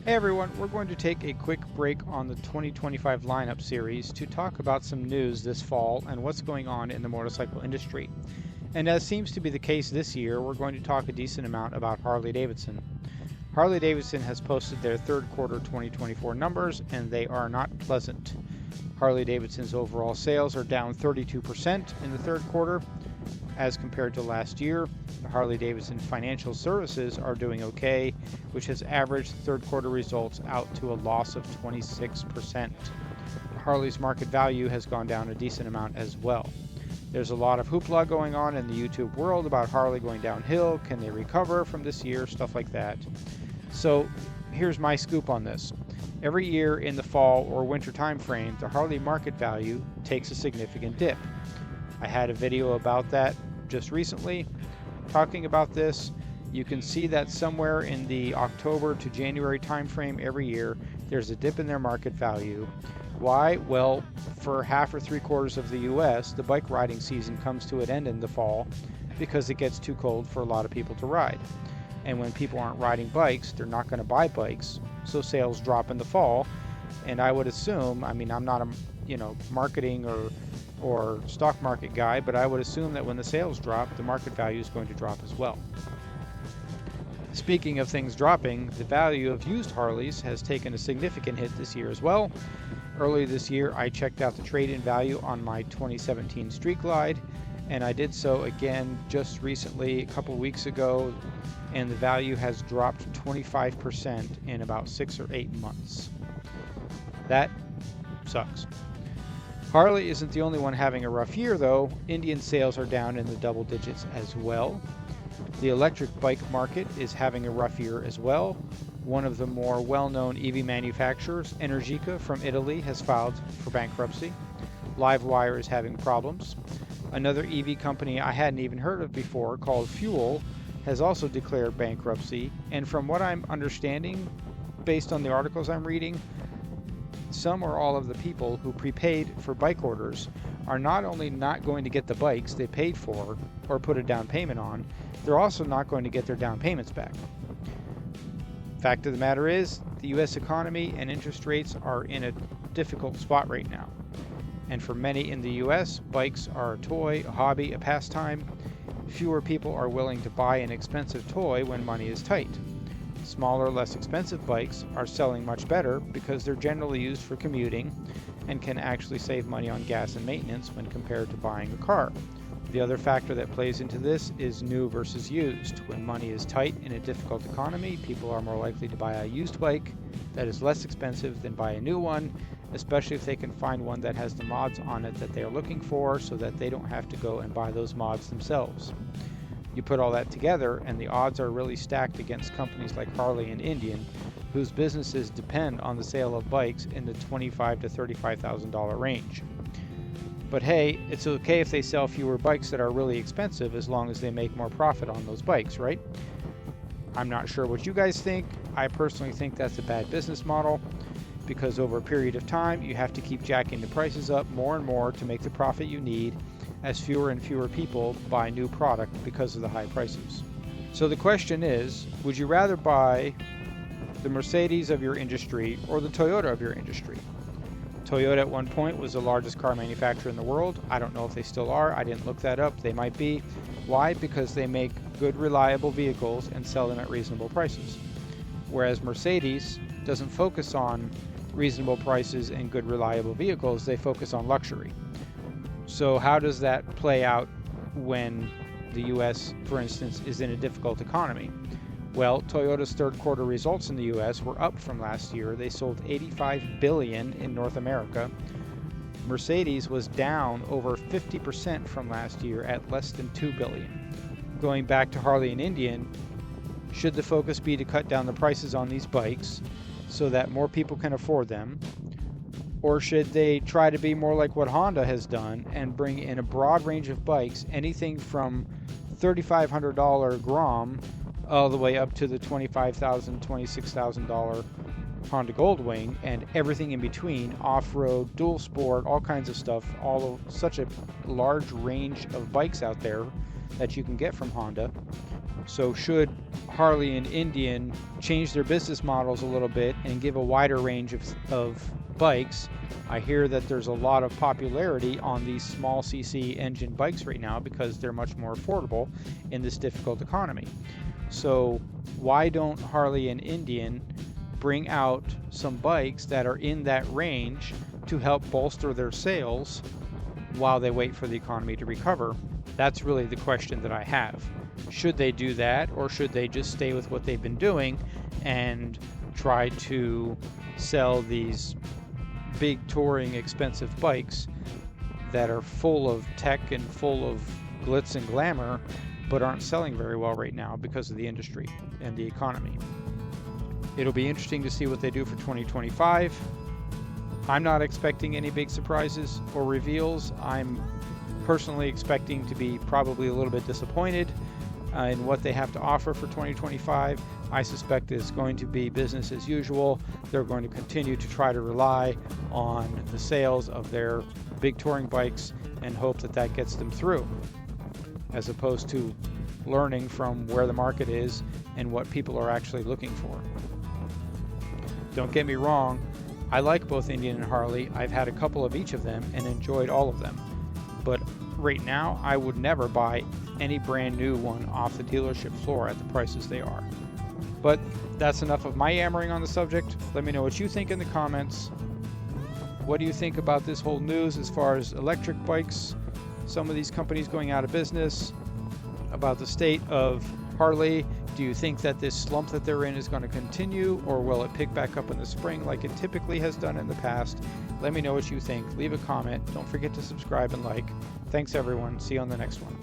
Hey everyone, we're going to take a quick break on the 2025 lineup series to talk about some news this fall and what's going on in the motorcycle industry. And as seems to be the case this year, we're going to talk a decent amount about Harley-Davidson. Harley-Davidson has posted their third quarter 2024 numbers and they are not pleasant. Harley-Davidson's overall sales are down 32% in the third quarter as compared to last year. The Harley-Davidson Financial Services are doing okay, which has averaged third quarter results out to a loss of 26%. Harley's market value has gone down a decent amount as well. There's a lot of hoopla going on in the YouTube world about Harley going downhill. Can they recover from this year? Stuff like that. So here's my scoop on this. Every year in the fall or winter time frame, the Harley market value takes a significant dip. I had a video about that just recently talking about this. You can see that somewhere in the October to January time frame every year there's a dip in their market value. Why? Well, for half or three quarters of the US, the bike riding season comes to an end in the fall because it gets too cold for a lot of people to ride. And when people aren't riding bikes, they're not going to buy bikes, so sales drop in the fall. And I would assume, I mean, I'm not a marketing or stock market guy, but I would assume that when the sales drop, the market value is going to drop as well. Speaking of things dropping, the value of used Harleys has taken a significant hit this year as well. Earlier this year, I checked out the trade-in value on my 2017 Street Glide, and I did so again just recently, a couple weeks ago, and the value has dropped 25% in about 6 or 8 months. That sucks. Harley isn't the only one having a rough year though. Indian sales are down in the double digits as well. The electric bike market is having a rough year as well. One of the more well-known EV manufacturers, Energica from Italy, has filed for bankruptcy. Livewire is having problems. Another EV company I hadn't even heard of before, called Fuel, has also declared bankruptcy. And from what I'm understanding, based on the articles I'm reading, some or all of the people who prepaid for bike orders are not only not going to get the bikes they paid for or put a down payment on, they're also not going to get their down payments back. Fact of the matter is, the US economy and interest rates are in a difficult spot right now. And for many in the US, bikes are a toy, a hobby, a pastime. Fewer people are willing to buy an expensive toy when money is tight. Smaller, less expensive bikes are selling much better because they're generally used for commuting and can actually save money on gas and maintenance when compared to buying a car. The other factor that plays into this is new versus used. When money is tight in a difficult economy, people are more likely to buy a used bike that is less expensive than buy a new one, especially if they can find one that has the mods on it that they are looking for so that they don't have to go and buy those mods themselves. You put all that together and the odds are really stacked against companies like Harley and Indian, whose businesses depend on the sale of bikes in the $25,000 to $35,000 range. But hey, it's okay if they sell fewer bikes that are really expensive as long as they make more profit on those bikes, right? I'm not sure what you guys think. I personally think that's a bad business model because over a period of time you have to keep jacking the prices up more and more to make the profit you need, as fewer and fewer people buy new product because of the high prices. So the question is, would you rather buy the Mercedes of your industry or the Toyota of your industry? Toyota at one point was the largest car manufacturer in the world. I don't know if they still are. I didn't look that up. They might be. Why? Because they make good, reliable vehicles and sell them at reasonable prices. Whereas Mercedes doesn't focus on reasonable prices and good, reliable vehicles. They focus on luxury. So how does that play out when the US, for instance, is in a difficult economy? Well, Toyota's third quarter results in the US were up from last year. They sold 85 billion in North America. Mercedes was down over 50% from last year at less than 2 billion. Going back to Harley and Indian, should the focus be to cut down the prices on these bikes so that more people can afford them? Or should they try to be more like what Honda has done and bring in a broad range of bikes, anything from $3,500 Grom all the way up to the $25,000, $26,000 Honda Goldwing, and everything in between, off-road, dual sport, all kinds of stuff, all of such a large range of bikes out there that you can get from Honda. So should Harley and Indian change their business models a little bit and give a wider range of bikes? I hear that there's a lot of popularity on these small cc engine bikes right now because they're much more affordable in this difficult economy. So why don't Harley and Indian bring out some bikes that are in that range to help bolster their sales while they wait for the economy to recover? That's really the question that I have. Should they do that, or should they just stay with what they've been doing and try to sell these big touring expensive bikes that are full of tech and full of glitz and glamour but aren't selling very well right now because of the industry and the economy? It'll be interesting to see what they do for 2025. I'm not expecting any big surprises or reveals. I'm personally expecting to be probably a little bit disappointed in what they have to offer for 2025. I suspect it's going to be business as usual. They're going to continue to try to rely on the sales of their big touring bikes and hope that that gets them through, as opposed to learning from where the market is and what people are actually looking for. Don't get me wrong, I like both Indian and Harley. I've had a couple of each of them and enjoyed all of them. But right now, I would never buy any brand new one off the dealership floor at the prices they are. But that's enough of my yammering on the subject. Let me know what you think in the comments. What do you think about this whole news as far as electric bikes, some of these companies going out of business, about the state of Harley? Do you think that this slump that they're in is going to continue, or will it pick back up in the spring like it typically has done in the past? Let me know what you think. Leave a comment. Don't forget to subscribe and like. Thanks everyone. See you on the next one.